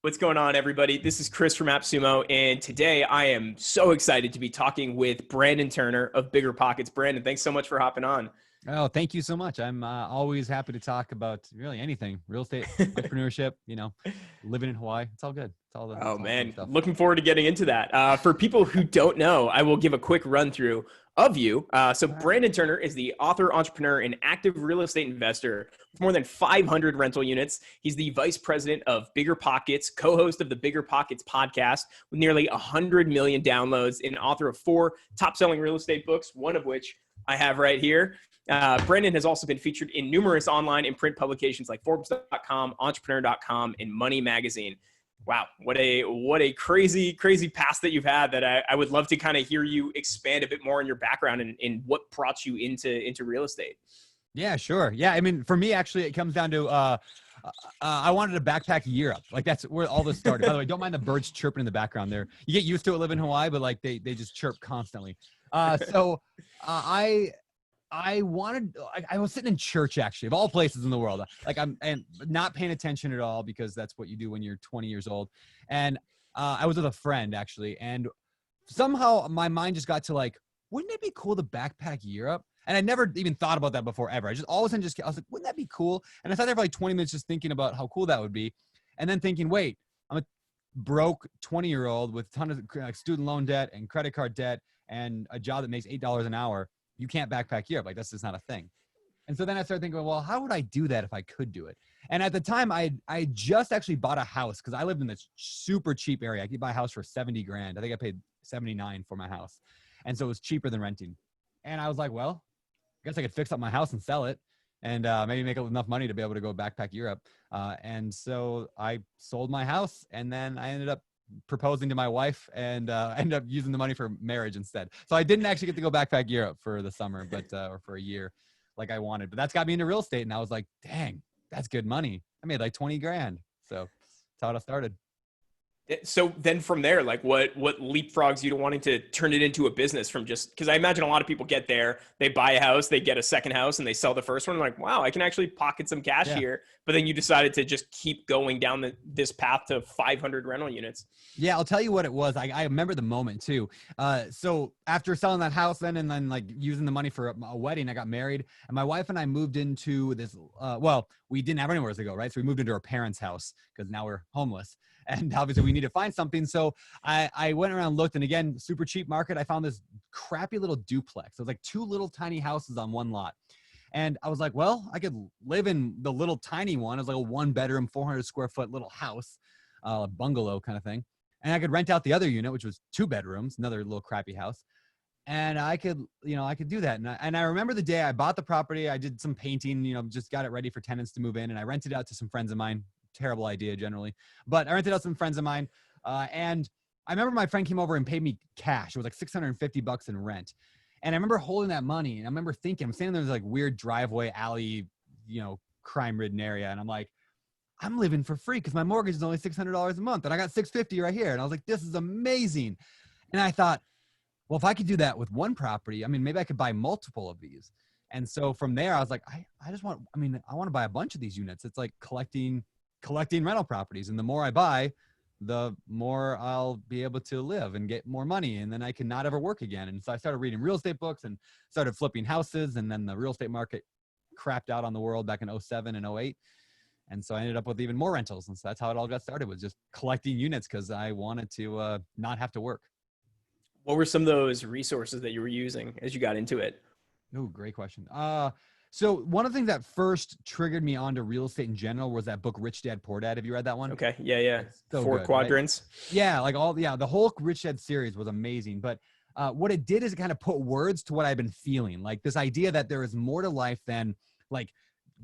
What's going on, everybody? This is Chris from AppSumo, and today I am so excited to be talking with Brandon Turner of BiggerPockets. Brandon, thanks so much for hopping on. Oh, thank you so much. I'm always happy to talk about really anything, real estate, entrepreneurship, living in Hawaii. It's all good. It's all the Man, stuff. looking forward to getting into that. For people who don't know, I will give a quick run through of you. So Brandon Turner is the author, entrepreneur, and active real estate investor with more than 500 rental units. He's the vice president of BiggerPockets, co-host of the BiggerPockets podcast with nearly 100 million downloads, and author of 4 top-selling real estate books, one of which I have right here. Brandon has also been featured in numerous online and print publications like Forbes.com, Entrepreneur.com, and Money Magazine. Wow, what a crazy past that you've had that I would love to kind of hear you expand a bit more on your background and what brought you into real estate. Yeah, sure. Yeah, I mean, for me, actually, it comes down to I wanted to backpack Europe. Like, that's where all this started. By the way, don't mind the birds chirping in the background there. You get used to it living in Hawaii, but like they just chirp constantly. I was sitting in church, actually, of all places in the world. Like, I'm not paying attention at all because that's what you do when you're 20 years old. And I was with a friend, actually. And somehow my mind just got to like, wouldn't it be cool to backpack Europe? And I never even thought about that before, ever. I just all of a sudden I was like, wouldn't that be cool? And I sat there for like 20 minutes just thinking about how cool that would be. And then thinking, wait, I'm a broke 20-year-old with a ton of student loan debt and credit card debt and a job that makes $8 an hour. You can't backpack Europe. Like, that's just not a thing. And so then I started thinking, well, how would I do that if I could do it? And at the time I just actually bought a house because I lived in this super cheap area. I could buy a house for 70 grand. I think I paid 79 for my house. And so it was cheaper than renting. And I was like, well, I guess I could fix up my house and sell it and maybe make enough money to be able to go backpack Europe. And so I sold my house, and then I ended up proposing to my wife and ended up using the money for marriage instead. So I didn't actually get to go backpack Europe for the summer, but or for a year like I wanted. But that's got me into real estate, and I was like, dang, that's good money. I made like 20 grand. So that's how it started. So then from there, like what leapfrogs you to wanting to turn it into a business from just, because I imagine a lot of people get there, they buy a house, they get a second house, and they sell the first one. Like, wow, I can actually pocket some cash here. But then you decided to just keep going down this path to 500 rental units. Yeah, I'll tell you what it was. I remember the moment too. So after selling that house and then like using the money for a wedding, I got married, and my wife and I moved into this, we didn't have anywhere to go, right? So we moved into our parents' house because now we're homeless. And obviously we need to find something. So I went around, looked, and again, super cheap market. I found this crappy little duplex. It was like 2 little tiny houses on one lot. And I was like, well, I could live in the little tiny one. It was like a 1-bedroom, 400 square foot little house, a bungalow kind of thing. And I could rent out the other unit, which was 2 bedrooms, another little crappy house. And I could do that. And I remember the day I bought the property, I did some painting, just got it ready for tenants to move in. And I rented it out to some friends of mine. Terrible idea generally, but I rented out some friends of mine. And I remember my friend came over and paid me cash. It was like $650 in rent. And I remember holding that money, and I remember thinking, I'm standing there in this like weird driveway alley, crime ridden area. And I'm like, I'm living for free because my mortgage is only $600 a month. And I got $650 right here. And I was like, this is amazing. And I thought, well, if I could do that with one property, I mean, maybe I could buy multiple of these. And so from there, I was like, I want to buy a bunch of these units. It's like collecting rental properties. And the more I buy, the more I'll be able to live and get more money. And then I can not ever work again. And so I started reading real estate books and started flipping houses. And then the real estate market crapped out on the world back in 2007 and 2008. And so I ended up with even more rentals. And so that's how it all got started, was just collecting units because I wanted to not have to work. What were some of those resources that you were using as you got into it? Oh, great question. So one of the things that first triggered me onto real estate in general was that book, Rich Dad, Poor Dad. Have you read that one? Okay. Yeah. So 4 good, quadrants. Right? Yeah. The whole Rich Dad series was amazing. But what it did is it kind of put words to what I've been feeling. Like this idea that there is more to life than like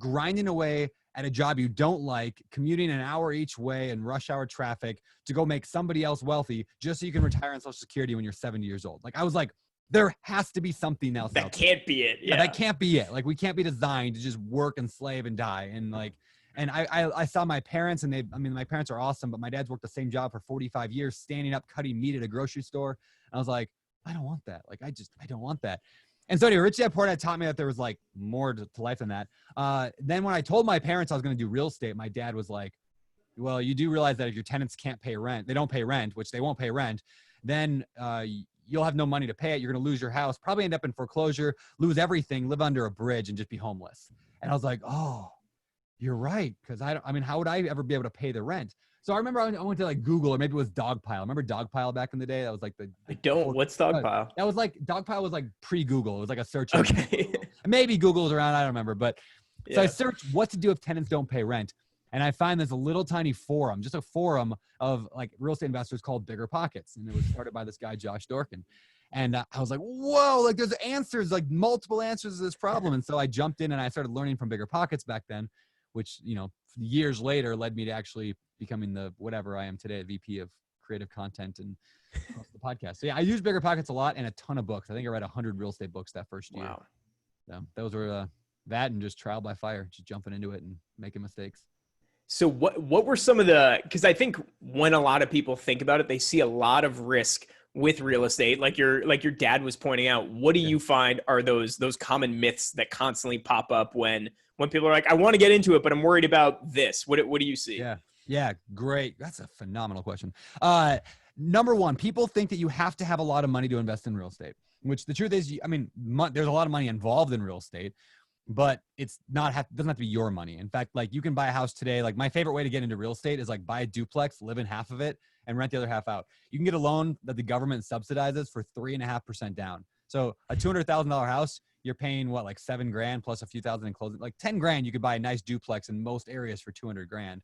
grinding away at a job you don't like, commuting an hour each way in rush hour traffic to go make somebody else wealthy just so you can retire on Social Security when you're 70 years old. Like I was like, there has to be something else. That can't be it. Yeah, that can't be it. Like we can't be designed to just work and slave and die. And like, and I saw my parents, and my parents are awesome, but my dad's worked the same job for 45 years, standing up, cutting meat at a grocery store. And I was like, I don't want that. Like, I don't want that. And so anyway, Rich Dad Poor Dad taught me that there was like more to life than that. Then when I told my parents I was going to do real estate, my dad was like, well, you do realize that if your tenants can't pay rent, they don't pay rent, which they won't pay rent, then you'll have no money to pay it. You're going to lose your house, probably end up in foreclosure, lose everything, live under a bridge, and just be homeless. And I was like, oh, you're right. Because I mean, how would I ever be able to pay the rent? So I remember I went to like Google, or maybe it was Dogpile. Remember Dogpile back in the day? That was like I don't. What's Dogpile? That was like Dogpile was like pre-Google. It was like a search Okay. engine. Maybe Google was around. I don't remember. But so Yeah. I searched what to do if tenants don't pay rent. And I find there's a little tiny forum, just a forum of like real estate investors called BiggerPockets. And it was started by this guy, Josh Dorkin. And I was like, whoa, like there's answers, like multiple answers to this problem. And so I jumped in and I started learning from BiggerPockets back then, which, you know, years later led me to actually becoming the whatever I am today, VP of creative content and host the podcast. So yeah, I use BiggerPockets a lot and a ton of books. I think I read 100 real estate books that first year. Wow. So those were that and just trial by fire, just jumping into it and making mistakes. So what were some of because I think when a lot of people think about it, they see a lot of risk with real estate. Like your dad was pointing out, what do you find are those common myths that constantly pop up when people are like, I want to get into it, but I'm worried about this. What do you see? Yeah. Great. That's a phenomenal question. Number one, people think that you have to have a lot of money to invest in real estate, which the truth is, I mean, there's a lot of money involved in real estate, but it's not doesn't have to be your money. In fact, like you can buy a house today. Like my favorite way to get into real estate is like buy a duplex, live in half of it, and rent the other half out. You can get a loan that the government subsidizes for 3.5% down. So a $200,000 house, you're paying what, like $7,000 plus a few thousand in closing, like $10,000. You could buy a nice duplex in most areas for $200,000,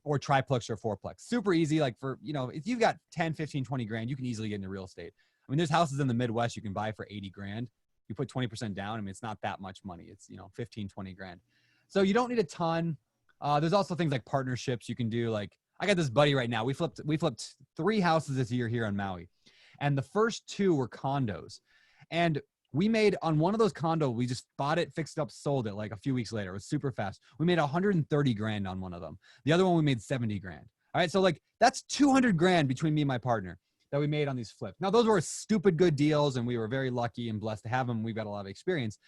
or triplex or fourplex. Super easy. Like for, you know, if you've got 10, 15, 20 grand, you can easily get into real estate. I mean, there's houses in the Midwest you can buy for 80 grand. You put 20% down. I mean, it's not that much money. It's, you know, 15, 20 grand. So you don't need a ton. There's also things like partnerships you can do. Like I got this buddy right now. We flipped 3 houses this year here on Maui. And the first 2 were condos. And we made on one of those condos, we just bought it, fixed it up, sold it like a few weeks later. It was super fast. We made 130 grand on one of them. The other one, we made 70 grand. All right. So like that's 200 grand between me and my partner that we made on these flips. Now those were stupid good deals and we were very lucky and blessed to have them. We've got a lot of experience.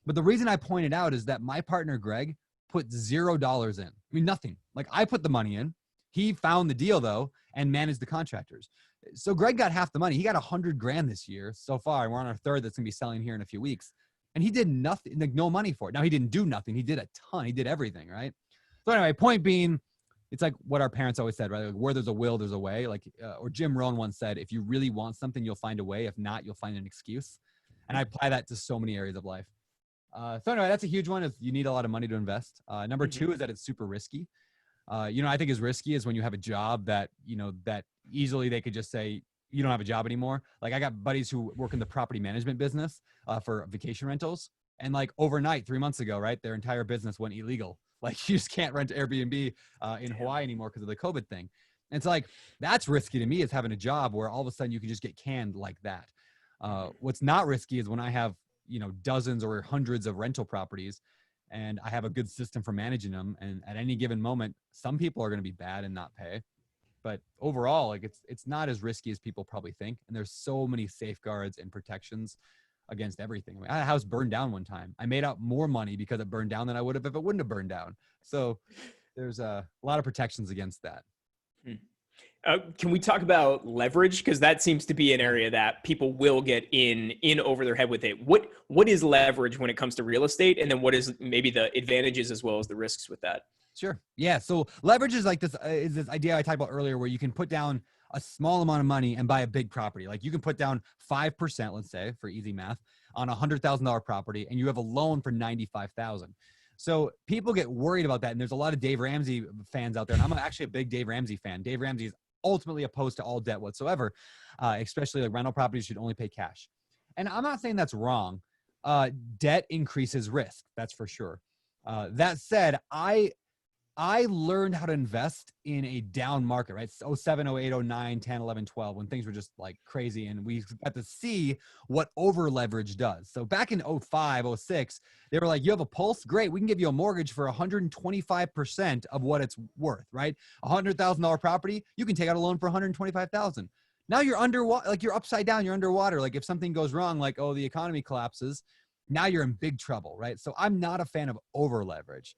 But the reason I pointed out is that my partner, Greg, put $0 in. I mean, nothing. Like I put the money in. He found the deal though and managed the contractors. So Greg got half the money. He got 100 grand this year so far. And we're on our 3rd that's gonna be selling here in a few weeks. And he did nothing, like no money for it. Now he didn't do nothing. He did a ton. He did everything, right? So anyway, point being, it's like what our parents always said, right? Like where there's a will, there's a way. Like, or Jim Rohn once said, if you really want something, you'll find a way. If not, you'll find an excuse. And I apply that to so many areas of life. So anyway, that's a huge one. Is you need a lot of money to invest. Number 2 is that it's super risky. You know, I think is risky is when you have a job that, you know, that easily they could just say, you don't have a job anymore. Like I got buddies who work in the property management business for vacation rentals. And like overnight, 3 months ago, right, their entire business went illegal. Like you just can't rent Airbnb in Hawaii anymore because of the COVID thing. And it's like, that's risky to me is having a job where all of a sudden you can just get canned like that. What's not risky is when I have, you know, dozens or hundreds of rental properties and I have a good system for managing them. And at any given moment, some people are going to be bad and not pay. But overall, like it's not as risky as people probably think. And there's so many safeguards and protections against everything. I mean, I had a house burned down one time. I made out more money because it burned down than I would have if it wouldn't have burned down. So there's a lot of protections against that. Can we talk about leverage? Because that seems to be an area that people will get in over their head with it. What is leverage when it comes to real estate? And then what is maybe the advantages as well as the risks with that? Sure. Yeah. So leverage is like this idea I talked about earlier where you can put down a small amount of money and buy a big property. Like you can put down 5%, let's say for easy math, on $100,000 property and you have a loan for $95,000. So people get worried about that. And there's a lot of Dave Ramsey fans out there. And I'm actually a big Dave Ramsey fan. Dave Ramsey is ultimately opposed to all debt whatsoever, especially like rental properties should only pay cash. And I'm not saying that's wrong. Debt increases risk. That's for sure. That said, I learned how to invest in a down market, right? 07, 08, 09, 10, 11, 12, when things were just like crazy. And we got to see what over leverage does. So back in 05, 06, they were like, you have a pulse? Great. We can give you a mortgage for 125% of what it's worth, right? $100,000 property, you can take out a loan for 125,000. Now you're underwater, like you're upside down, you're underwater. Like if something goes wrong, like, oh, the economy collapses, now you're in big trouble, right? So I'm not a fan of over leverage.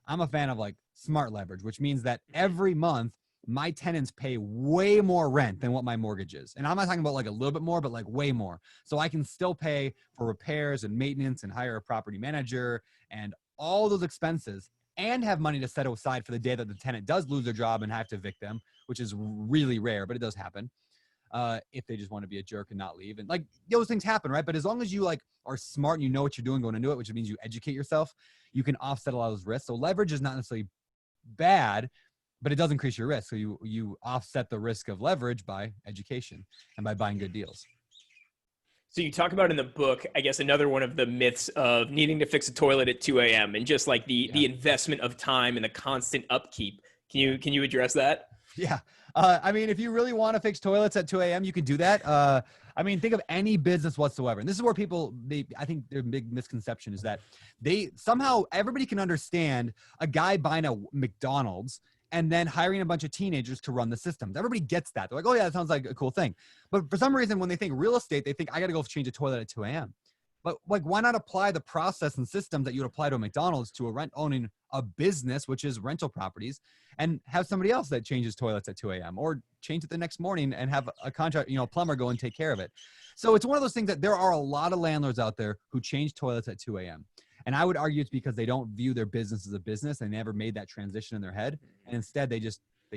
I'm a fan of like smart leverage, which means that every month my tenants pay way more rent than what my mortgage is. And I'm not talking about like a little bit more, but like way more. So I can still pay for repairs and maintenance and hire a property manager and all those expenses and have money to set aside for the day that the tenant does lose their job and have to evict them, which is really rare, but it does happen. If they just want to be a jerk and not leave. And like those things happen, right? But as long as you like are smart and you know what you're doing going into it, which means you educate yourself, you can offset a lot of those risks. So leverage is not necessarily bad, but it does increase your risk. So you offset the risk of leverage by education and by buying good deals. So you talk about in the book, I guess, another one of the myths of needing to fix a toilet at 2 a.m. and just like the investment of time and the constant upkeep. Can you address that? Yeah. I mean, if you really want to fix toilets at 2 a.m., you can do that. I mean, think of any business whatsoever. And this is where I think their big misconception is that everybody can understand a guy buying a McDonald's and then hiring a bunch of teenagers to run the systems. Everybody gets that. They're like, oh yeah, that sounds like a cool thing. But for some reason, when they think real estate, they think I got to go change a toilet at 2 a.m. But like, why not apply the process and systems that you would apply to a McDonald's to owning a business, which is rental properties, and have somebody else that changes toilets at 2 a.m. or change it the next morning and have a contract, plumber go and take care of it. So it's one of those things that there are a lot of landlords out there who change toilets at 2 a.m. And I would argue it's because they don't view their business as a business. They never made that transition in their head. And instead they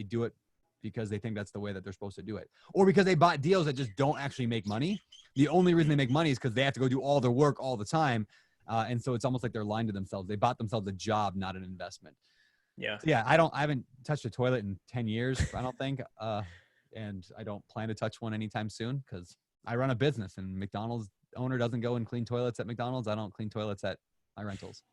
do it because they think that's the way that they're supposed to do it. Or because they bought deals that just don't actually make money. The only reason they make money is because they have to go do all their work all the time. And so it's almost like they're lying to themselves. They bought themselves a job, not an investment. Yeah. So yeah. I haven't touched a toilet in 10 years, I don't think. And I don't plan to touch one anytime soon because I run a business and McDonald's owner doesn't go and clean toilets at McDonald's. I don't clean toilets at my rentals.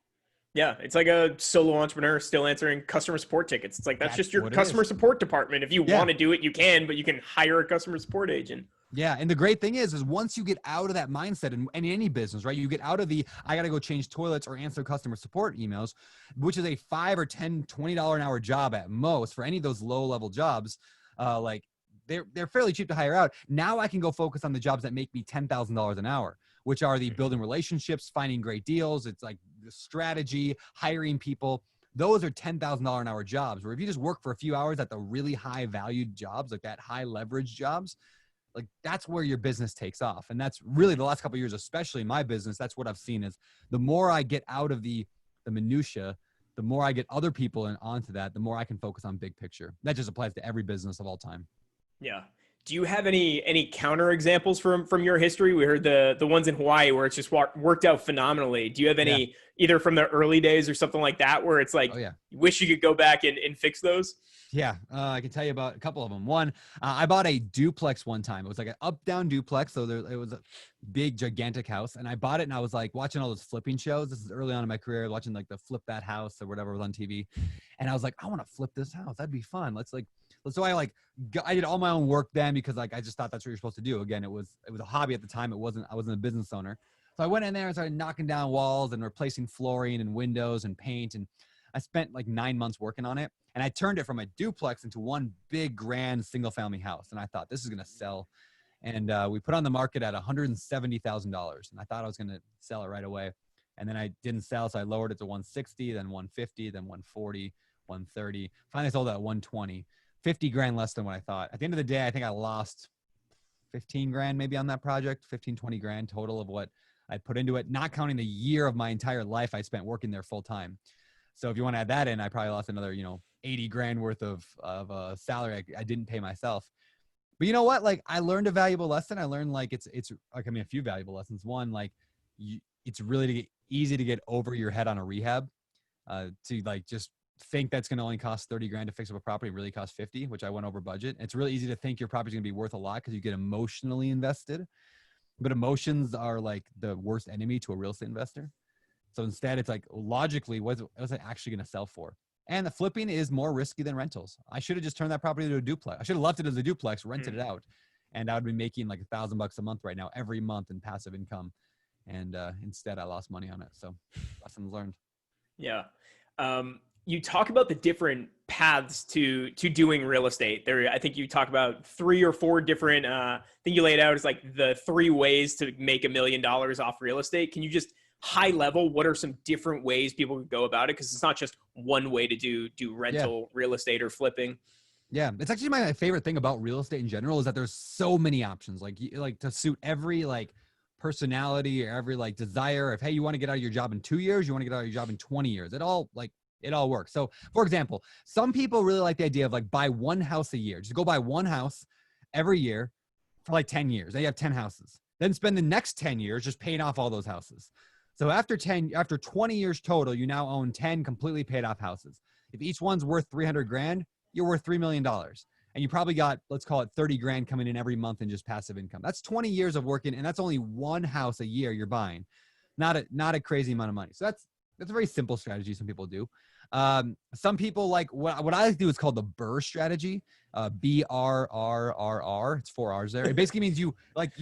Yeah, it's like a solo entrepreneur still answering customer support tickets. It's like that's just your customer support department. If you want to do it, you can, but you can hire a customer support agent. Yeah, and the great thing is once you get out of that mindset in any business, right? You get out of I got to go change toilets or answer customer support emails, which is a $5 or $10, $20 an hour job at most for any of those low-level jobs. Like they're fairly cheap to hire out. Now I can go focus on the jobs that make me $10,000 an hour, which are the building relationships, finding great deals. It's like the strategy, hiring people. Those are $10,000 an hour jobs, where if you just work for a few hours at the really high valued jobs, like that high leverage jobs, like that's where your business takes off. And that's really the last couple of years, especially in my business, that's what I've seen is the more I get out of the minutia, the more I get other people onto that, the more I can focus on big picture. That just applies to every business of all time. Yeah. Do you have any counter examples from your history? We heard the ones in Hawaii where it's just worked out phenomenally. Do you have any either from the early days or something like that where it's like, you wish you could go back and fix those? Yeah, I can tell you about a couple of them. One, I bought a duplex one time. It was like an up-down duplex. So it was a big, gigantic house. And I bought it and I was like watching all those flipping shows. This is early on in my career, watching like the Flip That House or whatever was on TV. And I was like, I want to flip this house. That'd be fun. So I did all my own work then because like I just thought that's what you're supposed to do. Again, it was a hobby at the time. I wasn't a business owner. So I went in there and started knocking down walls and replacing flooring and windows and paint. And I spent like 9 months working on it. And I turned it from a duplex into one big, grand single family house. And I thought this is going to sell. And we put on the market at $170,000. And I thought I was going to sell it right away. And then I didn't sell. So I lowered it to 160, then 150, then 140, 130. Finally sold it at 120. 50 grand less than what I thought. At the end of the day, I think I lost 15 grand maybe on that project, 15, 20 grand total of what I put into it, not counting the year of my entire life I spent working there full time. So if you want to add that in, I probably lost another, 80 grand worth of salary I didn't pay myself. But you know what? Like I learned a valuable lesson. I learned like it's like, a few valuable lessons. One, like it's really easy to get over your head on a rehab, to like just think that's going to only cost 30 grand to fix up a property, really cost 50, which I went over budget. It's really easy to think your property's going to be worth a lot because you get emotionally invested, but emotions are like the worst enemy to a real estate investor. So instead it's like logically, what's it actually going to sell for? And the flipping is more risky than rentals. I should have just turned that property into a duplex. I should have left it as a duplex, rented it out. And I would be making like $1,000 a month right now, every month in passive income. And instead I lost money on it. So lessons learned. Yeah. You talk about the different paths to doing real estate. There, I think you talk about 3 or 4 different thing you laid out is like the 3 ways to make $1 million off real estate. Can you just high level, what are some different ways people could go about it? Because it's not just one way to do rental real estate or flipping. Yeah, it's actually my favorite thing about real estate in general is that there's so many options, like to suit every like personality or every like desire of, hey, you want to get out of your job in 2 years, you want to get out of your job in 20 years. It all works. So for example, some people really like the idea of like buy one house a year. Just go buy one house every year for like 10 years. Then you have 10 houses. Then spend the next 10 years just paying off all those houses. So after 20 years total, you now own 10 completely paid off houses. If each one's worth 300 grand, you're worth $3 million. And you probably got, let's call it 30 grand coming in every month in just passive income. That's 20 years of working. And that's only one house a year you're buying. Not a crazy amount of money. So that's a very simple strategy some people do. Some people like what I like to do is called the BRRRR strategy. BRRRR. It's 4 R's there. It basically means you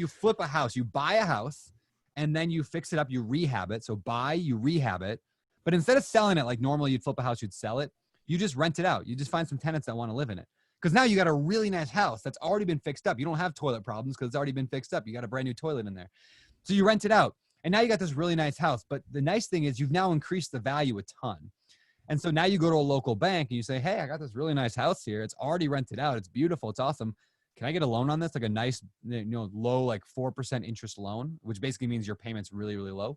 flip a house, you buy a house and then you fix it up, you rehab it. So buy, you rehab it. But instead of selling it like normally you'd flip a house, you'd sell it. You just rent it out. You just find some tenants that want to live in it. Because now you got a really nice house that's already been fixed up. You don't have toilet problems because it's already been fixed up. You got a brand new toilet in there. So you rent it out. And now you got this really nice house. But the nice thing is you've now increased the value a ton. And so now you go to a local bank and you say, hey, I got this really nice house here. It's already rented out. It's beautiful. It's awesome. Can I get a loan on this? Like a nice, low, like 4% interest loan, which basically means your payment's really, really low.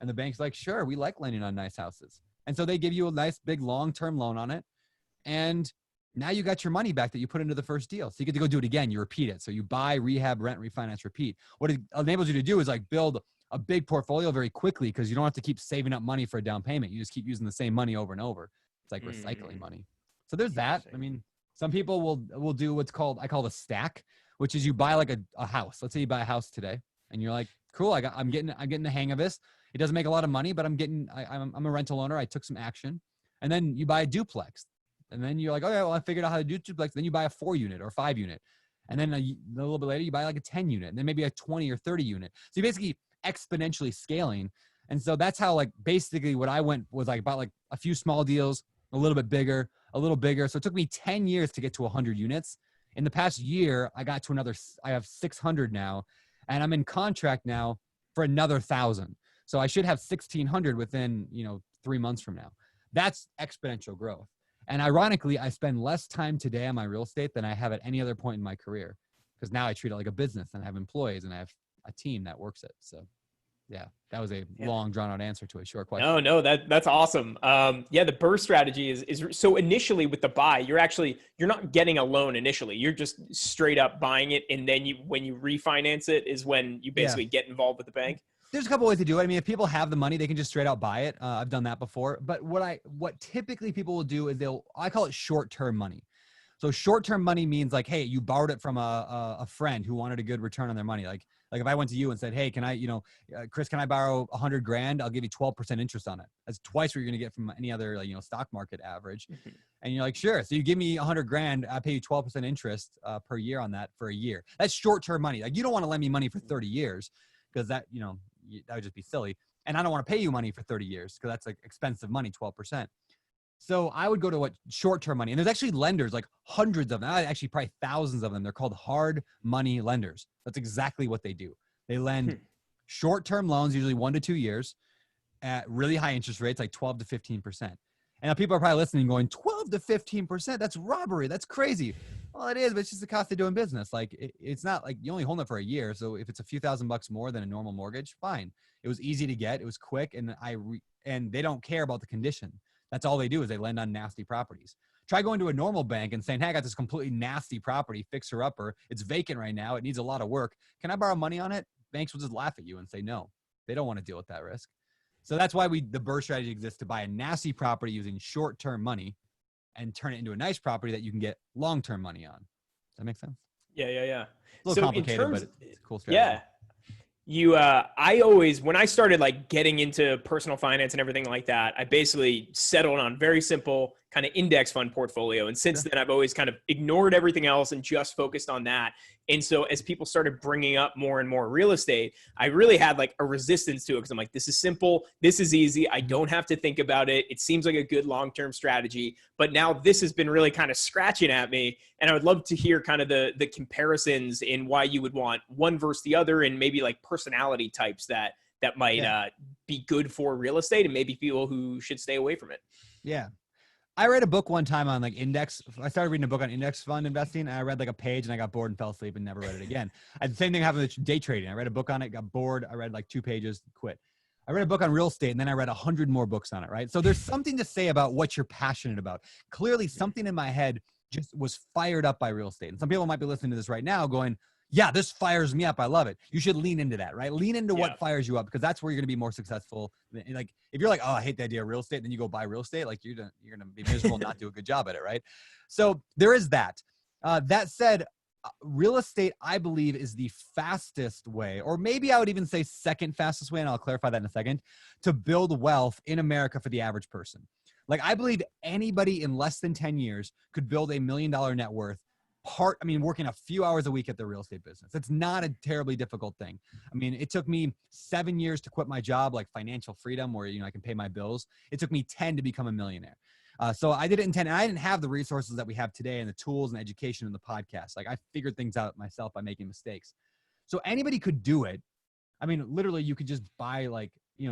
And the bank's like, sure, we like lending on nice houses. And so they give you a nice big long-term loan on it. And now you got your money back that you put into the first deal. So you get to go do it again. You repeat it. So you buy, rehab, rent, refinance, repeat. What it enables you to do is like build a big portfolio very quickly because you don't have to keep saving up money for a down payment. You just keep using the same money over and over. It's like recycling money. So there's that. I mean, some people will do what's called, I call it a stack, which is you buy like a house. Let's say you buy a house today and you're like, cool, I'm getting the hang of this. It doesn't make a lot of money, but I'm a rental owner. I took some action. And then you buy a duplex. And then you're like, okay, well, I figured out how to do duplex. Then you buy a 4-unit or 5-unit. And then a little bit later, you buy like a 10-unit and then maybe a 20 or 30 unit. So you basically exponentially scaling. And so that's how like basically what I went was like about like a few small deals, a little bit bigger, a little bigger. So it took me 10 years to get to 100 units. In the past year, I got to I have 600 now, and I'm in contract now for another 1,000. So I should have 1,600 within, 3 months from now. That's exponential growth. And ironically, I spend less time today on my real estate than I have at any other point in my career because now I treat it like a business and I have employees and I have a team that works it. So yeah, that was a long drawn out answer to a short question. No, that's awesome. The BRRRR strategy is so initially with the buy, you're not getting a loan initially. You're just straight up buying it. And then when you refinance it is when you basically get involved with the bank. There's a couple ways to do it. I mean, if people have the money, they can just straight out buy it. I've done that before. But what typically people will do is I call it short-term money. So short-term money means like, hey, you borrowed it from a friend who wanted a good return on their money. Like if I went to you and said, hey, can I, Chris, can I borrow 100 grand? I'll give you 12% interest on it. That's twice what you're going to get from any other, stock market average. Mm-hmm. And you're like, sure. So you give me 100 grand, I pay you 12% interest per year on that for a year. That's short-term money. Like you don't want to lend me money for 30 years because that, that would just be silly. And I don't want to pay you money for 30 years because that's like expensive money, 12%. So I would go to short-term money. And there's actually lenders, like hundreds of them, actually probably thousands of them. They're called hard money lenders. That's exactly what they do. They lend short-term loans, usually 1 to 2 years at really high interest rates, like 12 to 15%. And now people are probably listening going, 12 to 15%, that's robbery. That's crazy. Well, it is, but it's just the cost of doing business. Like it's not like you only hold it for a year. So if it's a few $1,000s more than a normal mortgage, fine. It was easy to get. It was quick. And and they don't care about the condition. That's all they do is they lend on nasty properties. Try going to a normal bank and saying, hey, I got this completely nasty property, fixer upper. It's vacant right now. It needs a lot of work. Can I borrow money on it? Banks will just laugh at you and say, no, they don't want to deal with that risk. So that's why the BRRRR strategy exists, to buy a nasty property using short-term money and turn it into a nice property that you can get long-term money on. Does that make sense? Yeah. It's a little complicated, but it's a cool strategy. Yeah. I always, when I started like getting into personal finance and everything like that, I basically settled on very simple kind of index fund portfolio. And since then I've always kind of ignored everything else and just focused on that. And so as people started bringing up more and more real estate, I really had like a resistance to it because I'm like, this is simple. This is easy. I don't have to think about it. It seems like a good long-term strategy, but now this has been really kind of scratching at me. And I would love to hear kind of the comparisons in why you would want one versus the other and maybe like personality types that that might be good for real estate, and maybe people who should stay away from it. Yeah. I read a book one time on like index. I started reading a book on index fund investing, and I read like a page and I got bored and fell asleep and never read it again. The same thing happened with day trading. I read a book on it, got bored. I read like 2 pages, quit. I read a book on real estate, and then I read 100 more books on it, right? So there's something to say about what you're passionate about. Clearly something in my head just was fired up by real estate. And some people might be listening to this right now going, yeah, this fires me up. I love it. You should lean into that, right? Lean into what fires you up, because that's where you're going to be more successful. Like if you're like, oh, I hate the idea of real estate, then you go buy real estate, like you're going to be miserable and not do a good job at it, right? So there is that. That said, real estate, I believe, is the fastest way, or maybe I would even say second fastest way, and I'll clarify that in a second, to build wealth in America for the average person. Like I believe anybody in less than 10 years could build $1 million net worth working a few hours a week at the real estate business. It's not a terribly difficult thing. I mean, it took me 7 years to quit my job, like financial freedom where, I can pay my bills. It took me 10 to become a millionaire. So I did it in 10, and I didn't have the resources that we have today and the tools and education and the podcast. Like I figured things out myself by making mistakes. So anybody could do it. I mean, literally you could just buy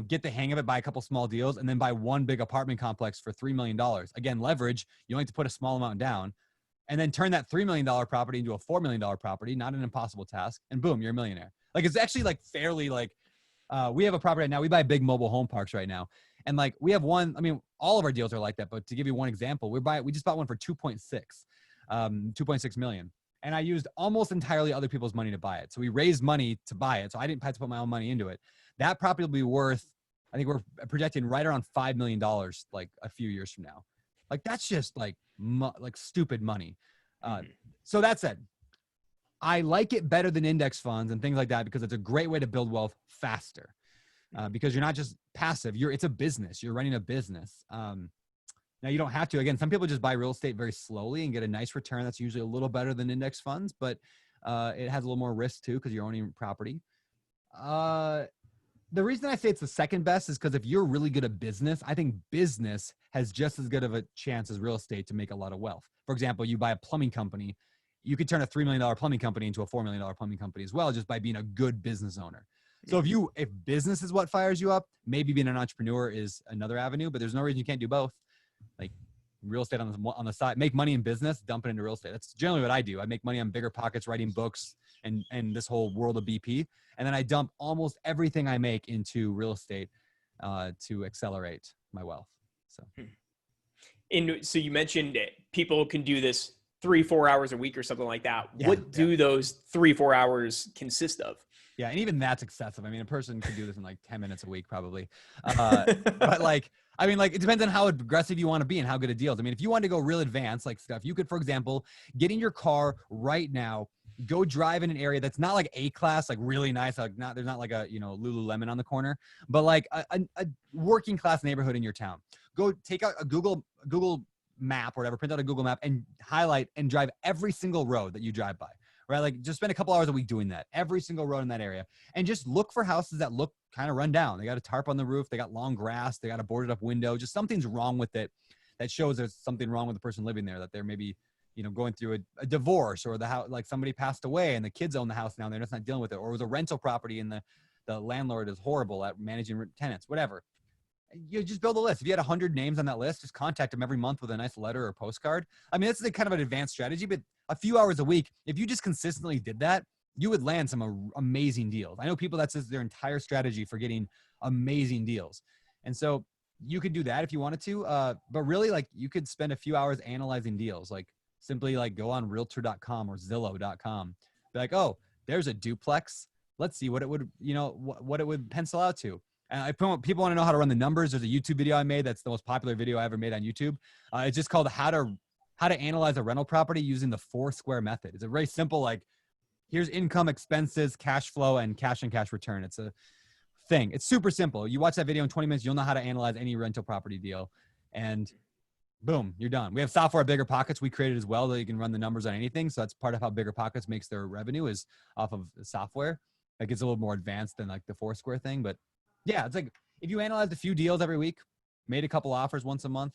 get the hang of it, buy a couple small deals, and then buy one big apartment complex for $3 million. Again, leverage, you only have to put a small amount down. And then turn that $3 million property into a $4 million property, not an impossible task. And boom, you're a millionaire. Like it's actually like fairly we have a property right now. We buy big mobile home parks right now. And like we have one, all of our deals are like that. But to give you one example, we just bought one for 2.6 million. And I used almost entirely other people's money to buy it. So we raised money to buy it. So I didn't have to put my own money into it. That property will be worth, I think we're projecting right around $5 million like a few years from now. Like that's just like stupid money. So that said, I like it better than index funds and things like that because it's a great way to build wealth faster. Because you're not just passive. It's a business. You're running a business. Now you don't have to. Again, some people just buy real estate very slowly and get a nice return. That's usually a little better than index funds, but it has a little more risk too because you're owning property. The reason I say it's the second best is because if you're really good at business, I think business has just as good of a chance as real estate to make a lot of wealth. For example, you buy a plumbing company, you could turn a $3 million plumbing company into a $4 million plumbing company as well, just by being a good business owner. So if business is what fires you up, maybe being an entrepreneur is another avenue, but there's no reason you can't do both. Like real estate on the side, make money in business, dump it into real estate. That's generally what I do. I make money on BiggerPockets, writing books and this whole world of BP. And then I dump almost everything I make into real estate to accelerate my wealth. So you mentioned people can do this 3-4 hours a week or something like that. What do those 3-4 hours consist of? Yeah. And even that's excessive. A person could do this in like 10 minutes a week, probably. But it depends on how aggressive you want to be and how good a deal is. If you want to go real advanced, like stuff, you could, for example, get in your car right now, go drive in an area that's not like A class, like really nice. Like there's not like a, Lululemon on the corner, but like a working class neighborhood in your town. Go take out a Google map or whatever, print out a Google map and highlight and drive every single road that you drive by. Right? Like just spend a couple hours a week doing that, every single road in that area, and just look for houses that look kind of run down. They got a tarp on the roof. They got long grass. They got a boarded up window. Just something's wrong with it. That shows there's something wrong with the person living there, that they're maybe, going through a divorce, or the house, like somebody passed away and the kids own the house now and they're just not dealing with it. Or it was a rental property and the landlord is horrible at managing tenants, whatever. You just build a list. If you had 100 names on that list, just contact them every month with a nice letter or postcard. That's the kind of an advanced strategy, but a few hours a week, if you just consistently did that, you would land some amazing deals. I know people that's their entire strategy for getting amazing deals. And so you could do that if you wanted to, but really like you could spend a few hours analyzing deals, like simply like go on realtor.com or Zillow.com. Be like, oh, there's a duplex. Let's see what it would, what it would pencil out to. And people want to know how to run the numbers. There's a YouTube video I made. That's the most popular video I ever made on YouTube. It's just called how to analyze a rental property using the 4-square method. It's a very simple, like, here's income, expenses, cash flow, and cash return. It's a thing. It's super simple. You watch that video in 20 minutes, you'll know how to analyze any rental property deal. And boom, you're done. We have software at BiggerPockets we created as well that you can run the numbers on anything. So that's part of how BiggerPockets makes their revenue, is off of the software. Like it's a little more advanced than like the 4-square thing. But yeah, it's like if you analyzed a few deals every week, made a couple offers once a month,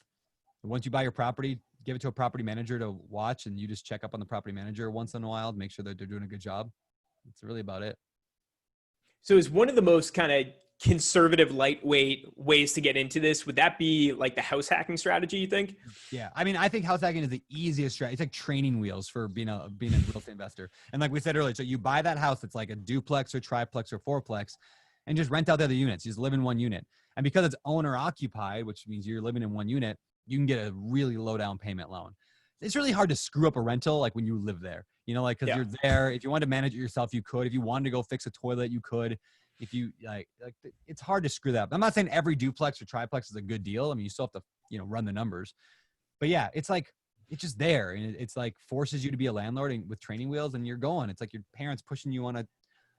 once you buy your property, give it to a property manager to watch, and you just check up on the property manager once in a while to make sure that they're doing a good job. That's really about it. So is one of the most kind of conservative, lightweight ways to get into this, would that be like the house hacking strategy, you think? Yeah. I mean, I think house hacking is the easiest strategy. It's like training wheels for being a real estate investor. And like we said earlier, so you buy that house that's like a duplex or triplex or fourplex and just rent out the other units. You just live in one unit. And because it's owner occupied, which means you're living in one unit, you can get a really low down payment loan. It's really hard to screw up a rental like when you live there, like because you're there. If you wanted to manage it yourself, you could. If you wanted to go fix a toilet, you could. If you like it's hard to screw that up. I'm not saying every duplex or triplex is a good deal. I mean, you still have to, run the numbers. But yeah, it's like, it's just there. And it's like forces you to be a landlord and with training wheels and you're going. It's like your parents pushing you on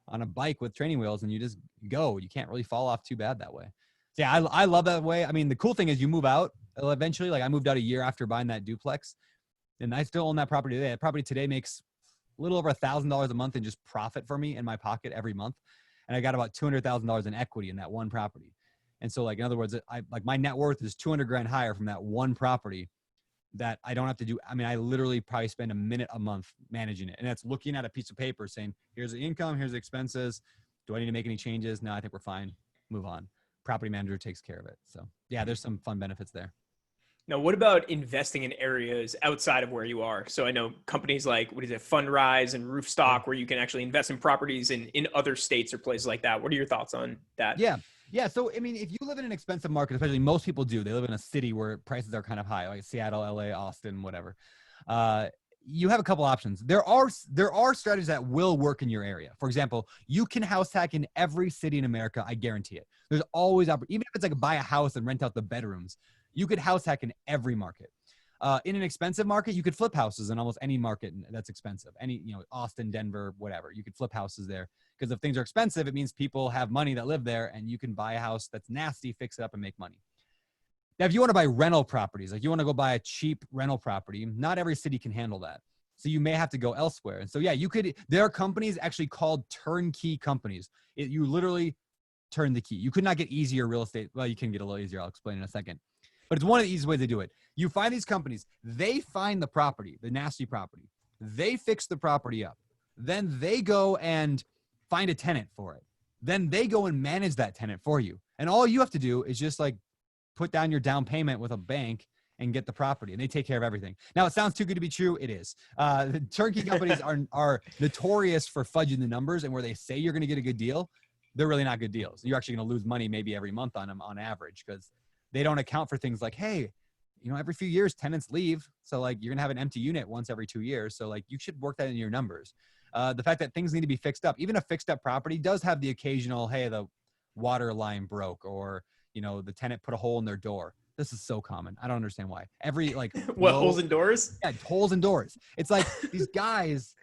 a bike with training wheels and you just go. You can't really fall off too bad that way. So yeah, I love that way. I mean, the cool thing is you move out eventually. Like I moved out a year after buying that duplex and I still own that property today. That property today makes a little over $1,000 a month in just profit for me in my pocket every month. And I got about $200,000 in equity in that one property. And so like, in other words, my net worth is 200 grand higher from that one property that I don't have to do. I mean, I literally probably spend a minute a month managing it. And that's looking at a piece of paper saying, here's the income, here's the expenses. Do I need to make any changes? No, I think we're fine. Move on. Property manager takes care of it. So yeah, there's some fun benefits there. Now, what about investing in areas outside of where you are? So I know companies like, Fundrise and Roofstock, where you can actually invest in properties in other states or places like that. What are your thoughts on that? Yeah. Yeah. So, I mean, if you live in an expensive market, especially most people do, they live in a city where prices are kind of high, like Seattle, LA, Austin, whatever. You have a couple options. There are strategies that will work in your area. For example, you can house hack in every city in America. I guarantee it. There's always, even if it's like buy a house and rent out the bedrooms, you could house hack in every market. In an expensive market, you could flip houses in almost any market that's expensive. Any, Austin, Denver, whatever. You could flip houses there because if things are expensive, it means people have money that live there and you can buy a house that's nasty, fix it up and make money. Now, if you want to buy rental properties, like you want to go buy a cheap rental property, not every city can handle that. So you may have to go elsewhere. And so, yeah, there are companies actually called turnkey companies. You literally turn the key. You could not get easier real estate. Well, you can get a little easier. I'll explain in a second. But it's one of the easiest ways to do it. You find these companies, they find the property, the nasty property. They fix the property up. Then they go and find a tenant for it. Then they go and manage that tenant for you. And all you have to do is just like put down your down payment with a bank and get the property. And they take care of everything. Now, it sounds too good to be true. It is. The turnkey companies are notorious for fudging the numbers. And where they say you're going to get a good deal, they're really not good deals. You're actually going to lose money maybe every month on them on average because they don't account for things like, hey, every few years tenants leave. So like you're gonna have an empty unit once every 2 years. So like you should work that in your numbers. The fact that things need to be fixed up, even a fixed up property does have the occasional, hey, the water line broke or, the tenant put a hole in their door. This is so common. I don't understand why. Every like holes in doors? Yeah, holes in doors. It's like these guys,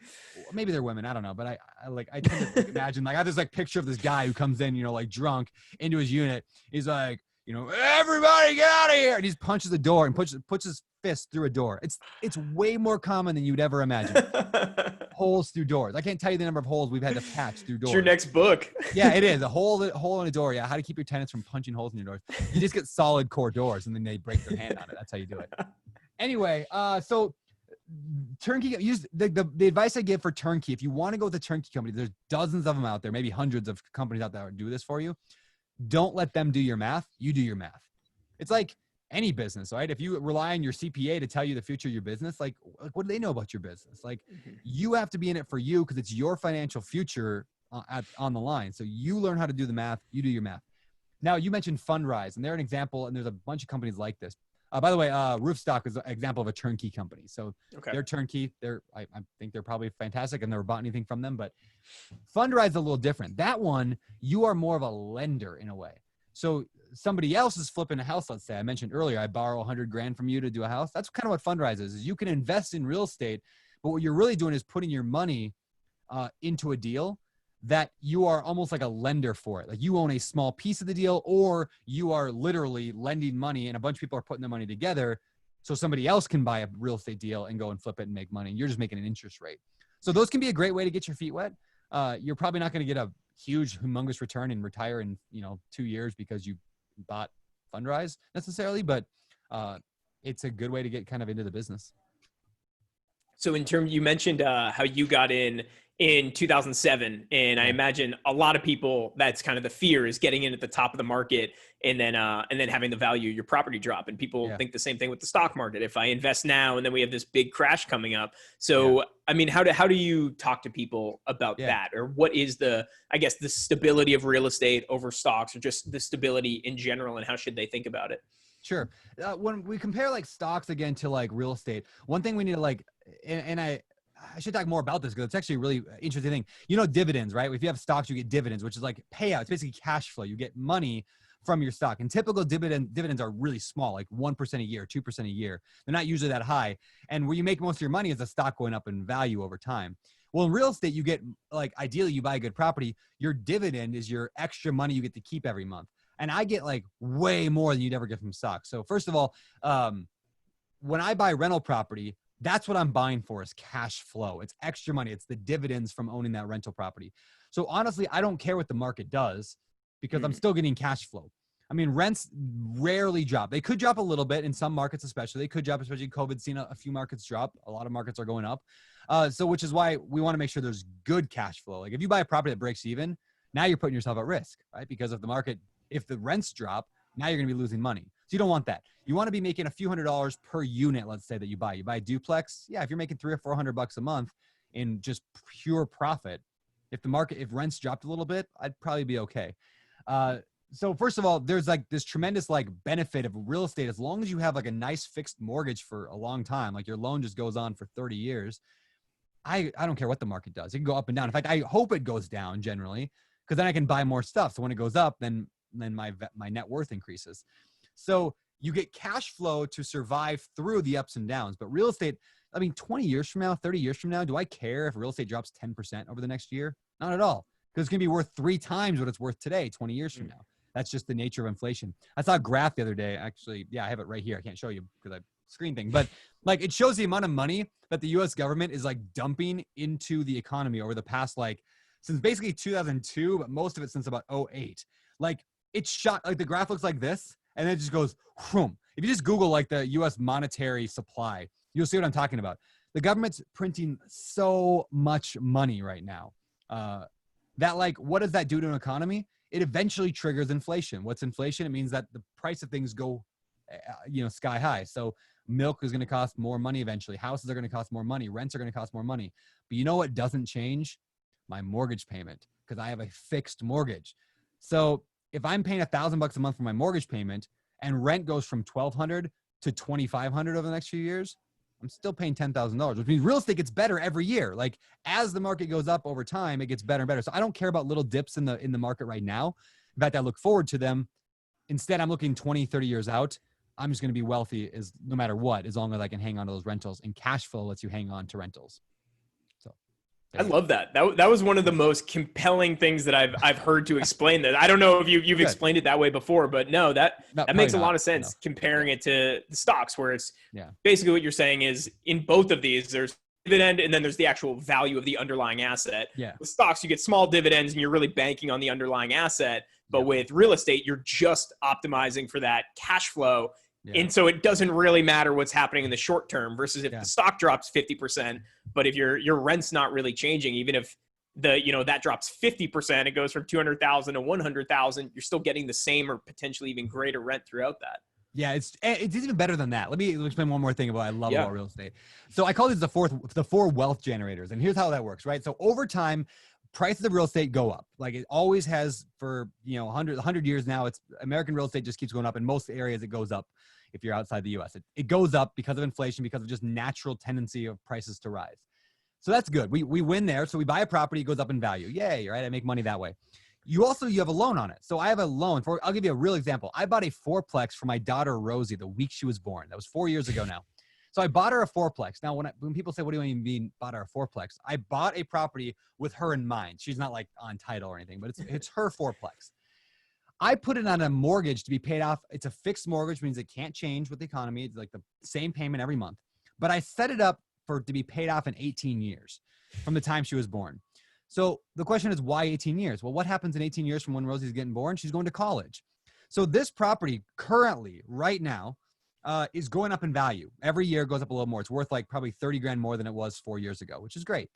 maybe they're women, I don't know, but I tend to imagine like I have this like picture of this guy who comes in, like drunk into his unit. He's like, everybody get out of here. And he just punches the door and puts his fist through a door. It's way more common than you'd ever imagine. Holes through doors. I can't tell you the number of holes we've had to patch through doors. It's your next book. Yeah, it is. A hole in a door. Yeah, how to keep your tenants from punching holes in your doors. You just get solid core doors and then they break their hand on it. That's how you do it. Anyway, so turnkey, the advice I give for turnkey, if you want to go with a turnkey company, there's dozens of them out there, maybe hundreds of companies out there that do this for you. Don't let them do your math. You do your math. It's like any business, right? If you rely on your CPA to tell you the future of your business, like what do they know about your business? Like you have to be in it for you because it's your financial future on the line. So you learn how to do the math. You do your math. Now you mentioned Fundrise and they're an example and there's a bunch of companies like this. By the way, Roofstock is an example of a turnkey company. So they're turnkey. I think they're probably fantastic. I've never bought anything from them, but Fundrise is a little different. That one, you are more of a lender in a way. So somebody else is flipping a house. Let's say I mentioned earlier, I borrow 100 grand from you to do a house. That's kind of what Fundrise is you can invest in real estate, but what you're really doing is putting your money into a deal that you are almost like a lender for it. Like you own a small piece of the deal or you are literally lending money and a bunch of people are putting their money together so somebody else can buy a real estate deal and go and flip it and make money. And you're just making an interest rate. So those can be a great way to get your feet wet. You're probably not going to get a huge, humongous return and retire in 2 years because you bought Fundrise necessarily, but it's a good way to get kind of into the business. So in terms, you mentioned how you got in in 2007. And I imagine a lot of people, that's kind of the fear, is getting in at the top of the market and then having the value of your property drop. And people think the same thing with the stock market. If I invest now and then we have this big crash coming up. So, I mean, how do you talk to people about that? Or what is the stability of real estate over stocks, or just the stability in general, and how should they think about it? Sure. When we compare like stocks again to like real estate, one thing we need to like, and I should talk more about this because it's actually a really interesting thing. You know, dividends, right? If you have stocks, you get dividends, which is like payout. It's basically cash flow. You get money from your stock, and typical dividends are really small, like 1% a year, 2% a year. They're not usually that high. And where you make most of your money is the stock going up in value over time. Well, in real estate, you get, like, ideally you buy a good property. Your dividend is your extra money you get to keep every month. And I get like way more than you'd ever get from stock. So first of all, when I buy rental property, that's what I'm buying for, is cash flow. It's extra money. It's the dividends from owning that rental property. So honestly, I don't care what the market does because I'm still getting cash flow. I mean, rents rarely drop. They could drop a little bit in some markets, especially. They could drop, especially COVID's seen a few markets drop. A lot of markets are going up. So which is why we want to make sure there's good cash flow. Like if you buy a property that breaks even, now you're putting yourself at risk, right? Because if the rents drop, now you're going to be losing money. So you don't want that. You want to be making a few $100s per unit. Let's say that you buy a duplex. Yeah. If you're making $300 or $400 a month in just pure profit, if rents dropped a little bit, I'd probably be okay. So first of all, there's like this tremendous like benefit of real estate. As long as you have like a nice fixed mortgage for a long time, like your loan just goes on for 30 years. I don't care what the market does. It can go up and down. In fact, I hope it goes down generally, because then I can buy more stuff. So when it goes up, then my net worth increases. So you get cash flow to survive through the ups and downs. But real estate, I mean, 20 years from now, 30 years from now, do I care if real estate drops 10% over the next year? Not at all. Because it's going to be worth 3 times what it's worth today, 20 years from now. That's just the nature of inflation. I saw a graph the other day. Actually, yeah, I have it right here. I can't show you because I screen thing, but like it shows the amount of money that the US government is like dumping into the economy over the past, like since basically 2002, but most of it since about 2008. Like it's shot, like the graph looks like this, and then it just goes, whoom. If you just Google like the US monetary supply, you'll see what I'm talking about. The government's printing so much money right now that like, what does that do to an economy? It eventually triggers inflation. What's inflation? It means that the price of things go, sky high. So milk is going to cost more money eventually. Houses are going to cost more money. Rents are going to cost more money. But you know what doesn't change? My mortgage payment, because I have a fixed mortgage. So if I'm paying $1,000 a month for my mortgage payment and rent goes from $1,200 to $2,500 over the next few years, I'm still paying $10,000, which means real estate gets better every year. Like as the market goes up over time, it gets better and better. So I don't care about little dips in the market right now. In fact, I look forward to them. Instead, I'm looking 20, 30 years out. I'm just going to be wealthy no matter what, as long as I can hang on to those rentals, and cash flow lets you hang on to rentals. So I love that. That was one of the most compelling things that I've heard to explain that. I don't know if you've explained it that way before, but no, that makes a lot of sense comparing it to the stocks, where it's basically what you're saying is in both of these, there's dividend and then there's the actual value of the underlying asset. Yeah. With stocks, you get small dividends and you're really banking on the underlying asset. But with real estate, you're just optimizing for that cash flow. Yeah. And so it doesn't really matter what's happening in the short term versus if the stock drops 50%, but if your rent's not really changing, even if that drops 50%, it goes from 200,000 to 100,000, you're still getting the same or potentially even greater rent throughout that. Yeah, it's even better than that. Let me explain one more thing about what I love about real estate. So I call these the four wealth generators, and here's how that works, right? So over time, prices of real estate go up, like it always has for 100 years now. It's American real estate just keeps going up. In most areas, it goes up. If you're outside the US, it goes up because of inflation, because of just natural tendency of prices to rise. So that's good. We win there. So we buy a property, it goes up in value. Yay, right? I make money that way. You have a loan on it. So I have a loan I'll give you a real example. I bought a fourplex for my daughter, Rosie, the week she was born. That was 4 years ago now. So I bought her a fourplex. Now, when people say, what do you mean bought her a fourplex? I bought a property with her in mind. She's not like on title or anything, but it's her fourplex. I put it on a mortgage to be paid off. It's a fixed mortgage, means it can't change with the economy. It's like the same payment every month. But I set it up to be paid off in 18 years from the time she was born. So the question is, why 18 years? Well, what happens in 18 years from when Rosie's getting born? She's going to college. So this property currently, right now, is going up in value. Every year it goes up a little more. It's worth like probably 30 grand more than it was 4 years ago, which is great.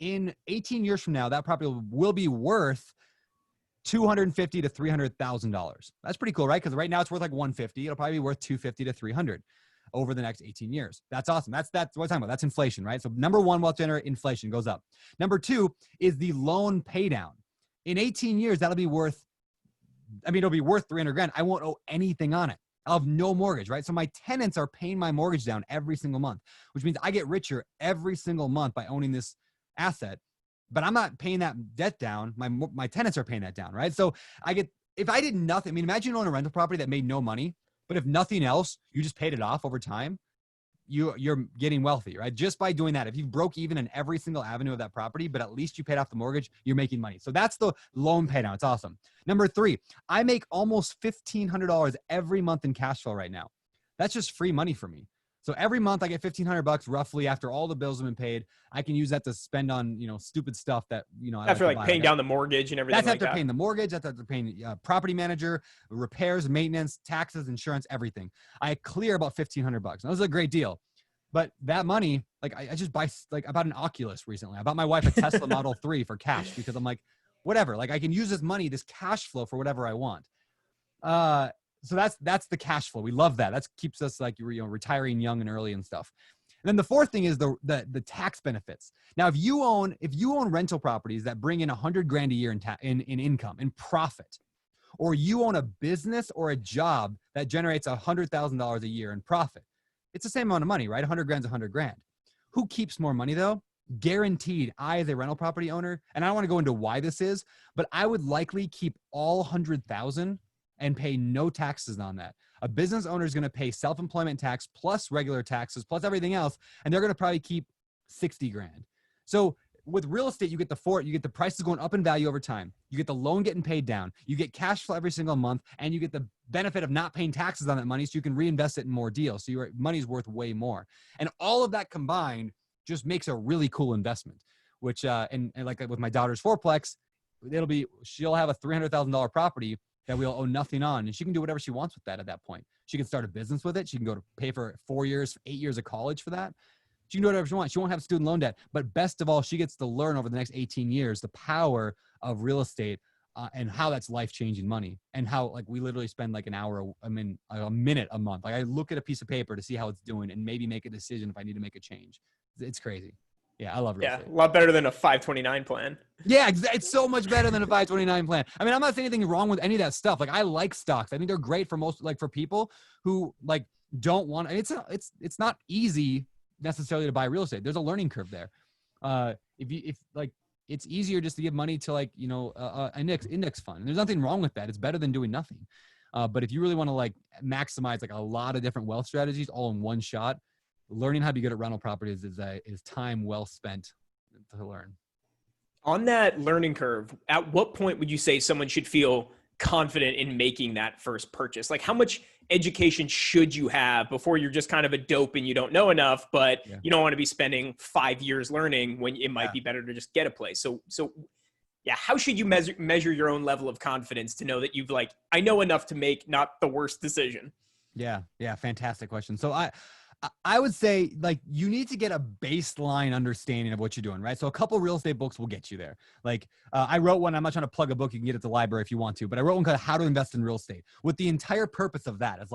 in 18 years from now, that property will be worth $250,000 to $300,000. That's pretty cool, right? Because right now it's worth like 150. It'll probably be worth 250 to 300 over the next 18 years. That's awesome. That's what I'm talking about. That's inflation, right? So number one, wealth generator, inflation goes up. Number two is the loan pay down. In 18 years, that'll be worth, it'll be worth 300 grand. I won't owe anything on it. I'll have no mortgage, right? So my tenants are paying my mortgage down every single month, which means I get richer every single month by owning this asset. But I'm not paying that debt down. My tenants are paying that down, right? So if I did nothing, imagine you own a rental property that made no money, but if nothing else, you just paid it off over time, you're getting wealthy, right? Just by doing that. If you broke even in every single avenue of that property, but at least you paid off the mortgage, you're making money. So that's the loan pay down. It's awesome. Number three, I make almost $1,500 every month in cash flow right now. That's just free money for me. So every month I get $1,500 roughly after all the bills have been paid. I can use that to spend on, stupid stuff that, after like paying down the mortgage and everything. That's after paying the mortgage. That's after paying property manager, repairs, maintenance, taxes, insurance, everything. I clear about $1,500. That was a great deal. But that money, like I just buy, like I bought an Oculus recently. I bought my wife a Tesla Model 3 for cash because I'm like, whatever, like I can use this money, this cash flow for whatever I want. So that's the cash flow. We love that. That keeps us like, retiring young and early and stuff. And then the fourth thing is the tax benefits. Now, if you own rental properties that bring in 100 grand a year in income, in profit, or you own a business or a job that generates $100,000 a year in profit, it's the same amount of money, right? 100 grand's 100 grand. Who keeps more money though? Guaranteed, I as a rental property owner, and I don't want to go into why this is, but I would likely keep all 100,000 and pay no taxes on that. A business owner is going to pay self-employment tax plus regular taxes plus everything else, and they're going to probably keep 60 grand. So with real estate, you get the prices going up in value over time. You get the loan getting paid down. You get cash flow every single month, and you get the benefit of not paying taxes on that money, so you can reinvest it in more deals. So your money's worth way more. And all of that combined just makes a really cool investment, which, and like with my daughter's fourplex, she'll have a $300,000 property that we'll owe nothing on. And she can do whatever she wants with that at that point. She can start a business with it. She can go to pay for 4 years, 8 years of college for that. She can do whatever she wants. She won't have student loan debt. But best of all, she gets to learn over the next 18 years the power of real estate and how that's life-changing money. And how like we literally spend like a minute a month. Like I look at a piece of paper to see how it's doing and maybe make a decision if I need to make a change. It's crazy. Yeah, I love real estate. A lot better than a 529 plan. Yeah, it's so much better than a 529 plan. I'm not saying anything wrong with any of that stuff. Like I like stocks. I think they're great for for people who like don't want. It's not easy necessarily to buy real estate. There's a learning curve there. It's easier just to give money to like an index fund. And there's nothing wrong with that. It's better than doing nothing. But if you really want to like maximize like a lot of different wealth strategies all in one shot, learning how to be good at rental properties is time well spent to learn. On that learning curve, at what point would you say someone should feel confident in making that first purchase? Like how much education should you have before you're just kind of a dope and you don't know enough, but you don't want to be spending 5 years learning when it might be better to just get a place. So how should you measure your own level of confidence to know that you've I know enough to make not the worst decision? Yeah. Fantastic question. So I would say you need to get a baseline understanding of what you're doing, right? So a couple real estate books will get you there. I wrote one, I'm not trying to plug a book, you can get it at the library if you want to, but I wrote one called How to Invest in Real Estate with the entire purpose of that. It's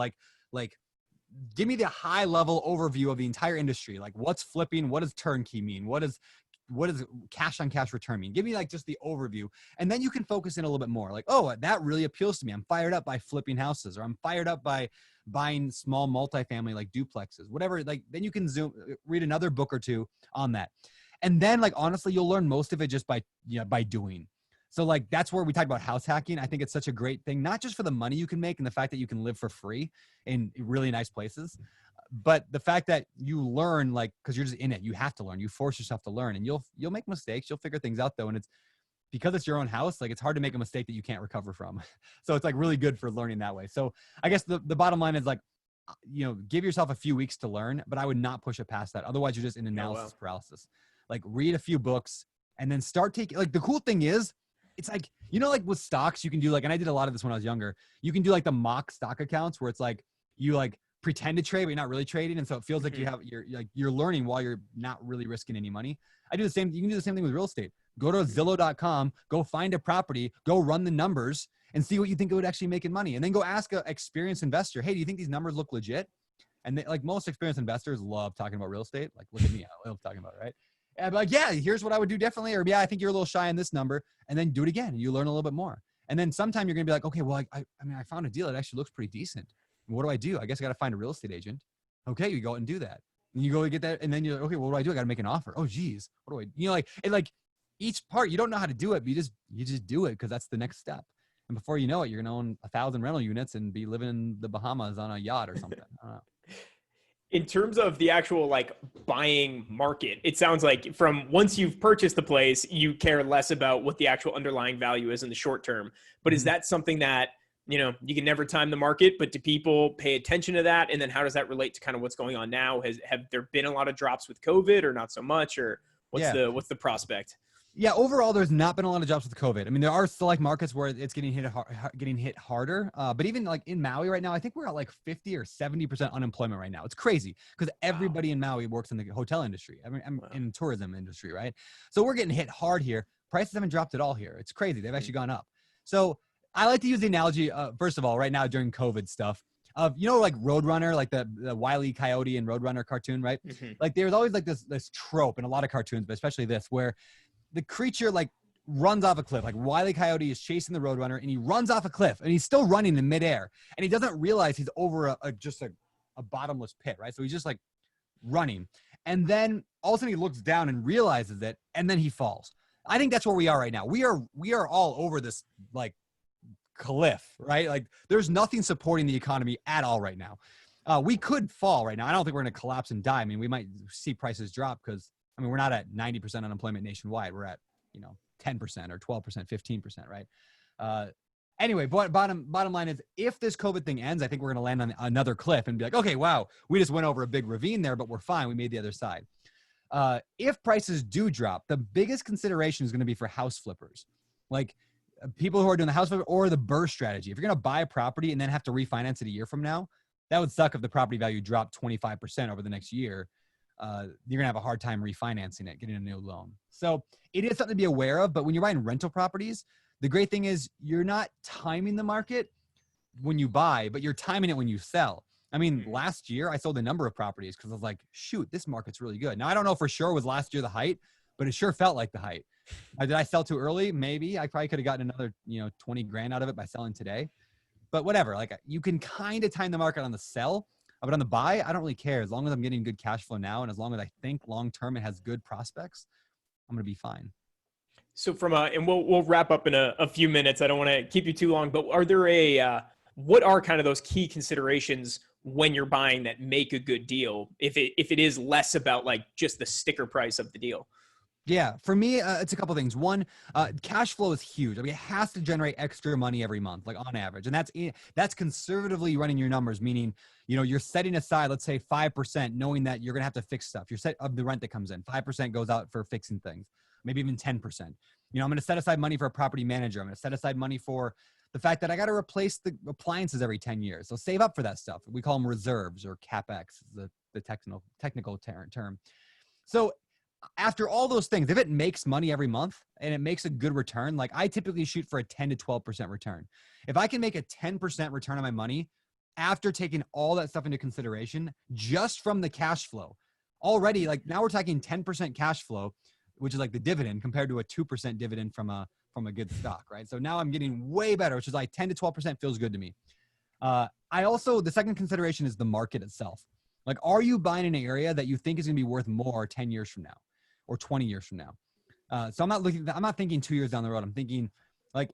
give me the high level overview of the entire industry. Like what's flipping? What does turnkey mean? What does cash on cash return mean? Give me just the overview. And then you can focus in a little bit more that really appeals to me. I'm fired up by flipping houses, or I'm fired up by buying small multifamily like duplexes, whatever. Then you can read another book or two on that. And then honestly, you'll learn most of it just by doing. So that's where we talk about house hacking. I think it's such a great thing, not just for the money you can make and the fact that you can live for free in really nice places, but the fact that you learn because you're just in it. You have to learn. You force yourself to learn, and you'll make mistakes. You'll figure things out though. And because it's your own house, it's hard to make a mistake that you can't recover from. So it's really good for learning that way. So I guess the bottom line is give yourself a few weeks to learn, but I would not push it past that. Otherwise you're just in analysis paralysis. Read a few books and then start taking, the cool thing is it's with stocks, you can do and I did a lot of this when I was younger. You can do the mock stock accounts where it's you pretend to trade, but you're not really trading. And so it feels like you're learning while you're not really risking any money. I do the same. You can do the same thing with real estate. Go to Zillow.com, go find a property, go run the numbers and see what you think it would actually make in money. And then go ask an experienced investor, hey, do you think these numbers look legit? And they, like most experienced investors love talking about real estate. Like, look at me, I love talking about it, right? And I'd be like, yeah, here's what I would do differently. Or yeah, I think you're a little shy on this number. And then do it again. And you learn a little bit more. And then sometime you're going to be like, okay, well, I mean, I found a deal that actually looks pretty decent. What do? I guess I got to find a real estate agent. Okay, you go and do that. And you go and get that. And then you're like, okay, what do? I got to make an offer. Oh, geez. What do I, you know, like each part, you don't know how to do it, but you just do it because that's the next step. And before you know it, you're going to own 1,000 rental units and be living in the Bahamas on a yacht or something. I don't know. In terms of the actual like buying market, it sounds like from once you've purchased the place, you care less about what the actual underlying value is in the short term. But is that something that, you know, you can never time the market, but do people pay attention to that? And then how does that relate to kind of what's going on now? Have there been a lot of drops with COVID or not so much, or what's the prospect? Yeah, overall, there's not been a lot of drops with COVID. I mean, there are select markets where it's getting hit harder. But even like in Maui right now, I think we're at like 50 or 70% unemployment right now. It's crazy because everybody in Maui works in the hotel industry. I mean, in the tourism industry, right? So we're getting hit hard here. Prices haven't dropped at all here. It's crazy. They've actually gone up. So I like to use the analogy, first of all, right now during COVID stuff, of, you know, like Roadrunner, like the Wile E. Coyote and Roadrunner cartoon, right? Like there's always like this trope in a lot of cartoons, but especially this, where the creature like runs off a cliff. Like Wile E. Coyote is chasing the Roadrunner and he runs off a cliff and he's still running in midair and he doesn't realize he's over just a bottomless pit, right? So he's just like running. And then all of a sudden he looks down and realizes it, and then he falls. I think that's where we are right now. We are all over this like cliff, right? Like there's nothing supporting the economy at all right now. We could fall right now. I don't think we're going to collapse and die. I mean, we might see prices drop because, I mean, we're not at 90% unemployment nationwide. We're at, you know, 10% or 12%, 15%, right? Anyway, bottom line is, if this COVID thing ends, I think we're going to land on another cliff and be like, okay, wow, we just went over a big ravine there, but we're fine. We made the other side. If prices do drop, the biggest consideration is going to be for house flippers. Like people who are doing the house flipper or the burst strategy. If you're going to buy a property and then have to refinance it a year from now, that would suck if the property value dropped 25% over the next year. You're gonna have a hard time refinancing it, getting a new loan. So it is something to be aware of. But when you're buying rental properties, the great thing is you're not timing the market when you buy, but you're timing it when you sell. I mean, last year I sold a number of properties because I was like, shoot, this market's really good. Now I don't know for sure was last year the height, but it sure felt like the height. Did I sell too early? Maybe. I probably could have gotten another, 20 grand out of it by selling today. But whatever, like you can kind of time the market on the sell. But on the buy, I don't really care. As long as I'm getting good cash flow now, and as long as I think long-term it has good prospects, I'm going to be fine. So and we'll wrap up in a few minutes. I don't want to keep you too long, but are there what are kind of those key considerations when you're buying that make a good deal? If it is less about like just the sticker price of the deal. Yeah, for me, it's a couple things. One, cash flow is huge. I mean, it has to generate extra money every month, like on average. And that's conservatively running your numbers, meaning, you're setting aside, let's say 5%, knowing that you're going to have to fix stuff. You're set of the rent that comes in. 5% goes out for fixing things, maybe even 10%. I'm going to set aside money for a property manager. I'm going to set aside money for the fact that I got to replace the appliances every 10 years. So save up for that stuff. We call them reserves, or CapEx, the technical term. So after all those things, if it makes money every month and it makes a good return, like I typically shoot for a 10 to 12% return. If I can make a 10% return on my money after taking all that stuff into consideration, just from the cash flow already, like now we're talking 10% cash flow, which is like the dividend compared to a 2% dividend from a good stock, right? So now I'm getting way better, which is like 10 to 12% feels good to me. The second consideration is the market itself. Like, are you buying in an area that you think is going to be worth more 10 years from now? Or 20 years from now. So I'm not thinking 2 years down the road. I'm thinking right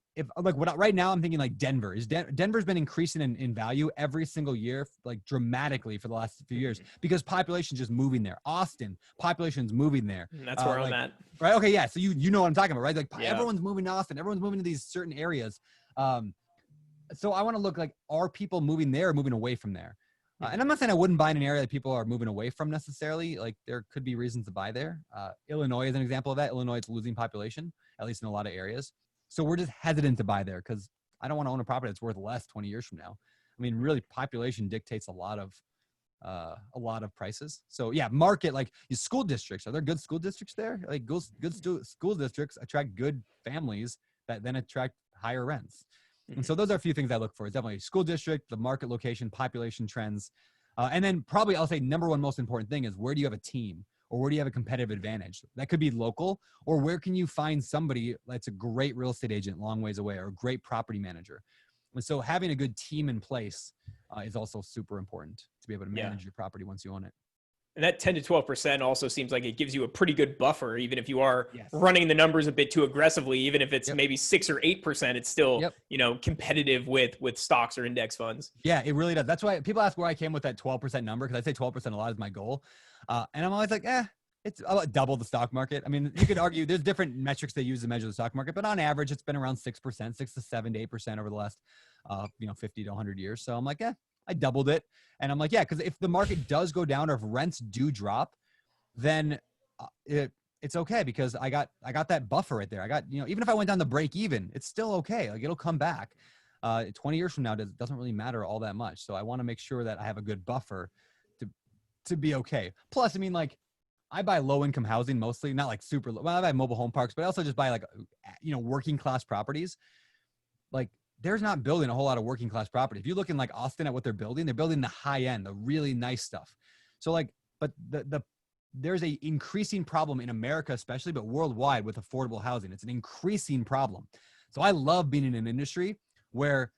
now I'm thinking like Denver. Denver's been increasing in value every single year, like dramatically for the last few years because population's just moving there. Austin, population's moving there. That's where I'm at. Right. Okay. Yeah. So you know what I'm talking about, right? Like everyone's moving to Austin. Everyone's moving to these certain areas. So I want to look like, are people moving there or moving away from there? And I'm not saying I wouldn't buy in an area that people are moving away from necessarily. Like there could be reasons to buy there. Illinois is an example of that. Illinois is losing population, at least in a lot of areas. So we're just hesitant to buy there because I don't want to own a property that's worth less 20 years from now. I mean, really, population dictates a lot of a lot of prices. So yeah, market, like your school districts. Are there good school districts there? Like school districts attract good families that then attract higher rents. And so those are a few things I look for. It's definitely school district, the market location, population trends. And then probably I'll say number one most important thing is, where do you have a team, or where do you have a competitive advantage? That could be local, or where can you find somebody that's a great real estate agent long ways away, or a great property manager. And so having a good team in place is also super important to be able to manage your property once you own it. And that 10 to 12% also seems like it gives you a pretty good buffer, even if you are running the numbers a bit too aggressively. Even if it's maybe 6 or 8%, it's still, you know, competitive with stocks or index funds. Yeah, it really does. That's why people ask where I came with that 12% number, because I say 12% a lot is my goal. And I'm always like, it's about double the stock market. I mean, you could argue there's different metrics they use to measure the stock market, but on average, it's been around 6%, 6 to 7 to 8% over the last, 50 to 100 years. So I'm like, I doubled it. And I'm like, because if the market does go down, or if rents do drop, then it's okay, because I got that buffer right there. I got, even if I went down the break even, it's still okay. Like, it'll come back. 20 years from now, it doesn't really matter all that much. So I want to make sure that I have a good buffer to be okay. Plus, I mean, like, I buy low income housing mostly, not like super low. Well, I buy mobile home parks, but I also just buy, like, working class properties. Like, there's not building a whole lot of working class property. If you look in like Austin at what they're building the high end, the really nice stuff. So like, but there's a increasing problem in America, especially, but worldwide, with affordable housing. It's an increasing problem. So I love being in an industry where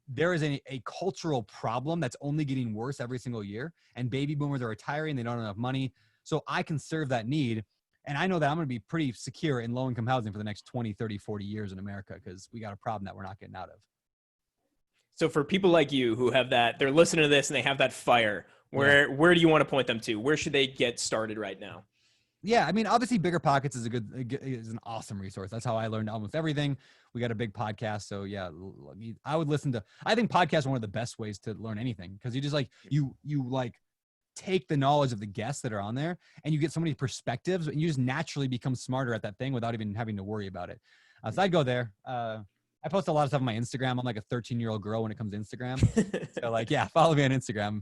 there is a cultural problem that's only getting worse every single year, and baby boomers are retiring. They don't have enough money. So I can serve that need. And I know that I'm going to be pretty secure in low income housing for the next 20, 30, 40 years in America, because we got a problem that we're not getting out of. So for people like you who have that, they're listening to this and they have that fire, where do you want to point them to? Where should they get started right now? Yeah, I mean, obviously BiggerPockets is an awesome resource. That's how I learned almost everything. We got a big podcast. So yeah, I would I think podcasts are one of the best ways to learn anything, because you just like, you like take the knowledge of the guests that are on there, and you get so many perspectives, and you just naturally become smarter at that thing without even having to worry about it. So I'd go there. I post a lot of stuff on my Instagram. I'm like a 13-year-old girl when it comes to Instagram. So like, follow me on Instagram.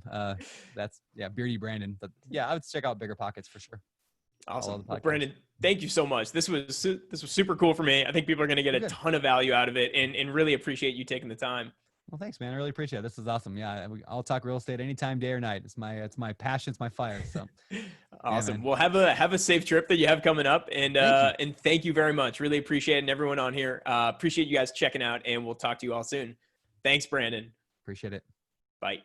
That's Beardy Brandon. But I would check out BiggerPockets for sure. Awesome. Well, Brandon, thank you so much. This was super cool for me. I think people are going to get a ton of value out of it, and really appreciate you taking the time. Well, thanks, man. I really appreciate it. This is awesome. Yeah, I'll talk real estate anytime, day or night. It's my passion. It's my fire. So awesome. Well, have a safe trip that you have coming up, and thank you very much. Really appreciate it. And everyone on here, appreciate you guys checking out, and we'll talk to you all soon. Thanks, Brandon. Appreciate it. Bye.